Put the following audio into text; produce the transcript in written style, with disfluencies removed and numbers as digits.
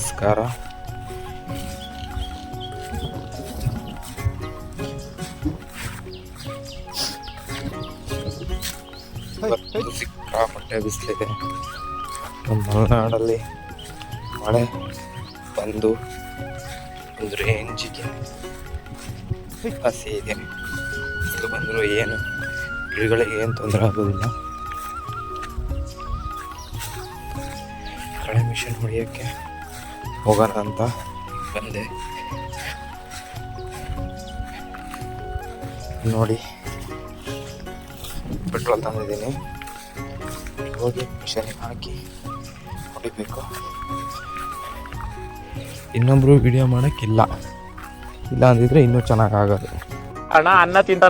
ನಮಸ್ಕಾರ. ಸಿಕ್ಕಾಪಟ್ಟೆ ಬಿಸಿಲಿದೆ. ನಮ್ಮ ಮಲೆನಾಡಲ್ಲಿ ಮಳೆ ಬಂದು ಒಂದು ರೇಂಜಿಗೆ ಹಸಿ ಇದೆ. ಬಿಸಿಲು ಬಂದರೂ ಏನು ಗಿಡಗಳಿಗೆ ಏನು ತೊಂದರೆ ಆಗೋದಿಲ್ಲ. ಕಳೆ ಮಿಷನ್ ಹೊಡೆಯೋಕ್ಕೆ ಹೋಗೋಣ ಅಂತ ಬಂದೆ. ನೋಡಿ ಪೆಟ್ರೋಲ್ ತಂದಿದ್ದೀನಿ. ಹೋಗಿ ಮಿಷನಿಗೆ ಹಾಕಿ ಹೊಡಿಬೇಕು. ಇನ್ನೊಬ್ರು ವಿಡಿಯೋ ಮಾಡೋಕ್ಕಿಲ್ಲ, ಇಲ್ಲ ಅಂದಿದ್ರೆ ಇನ್ನೂ ಚೆನ್ನಾಗಾಗೋದು. ಅಣ್ಣ ಅನ್ನ ತಿಂತಾರೆ.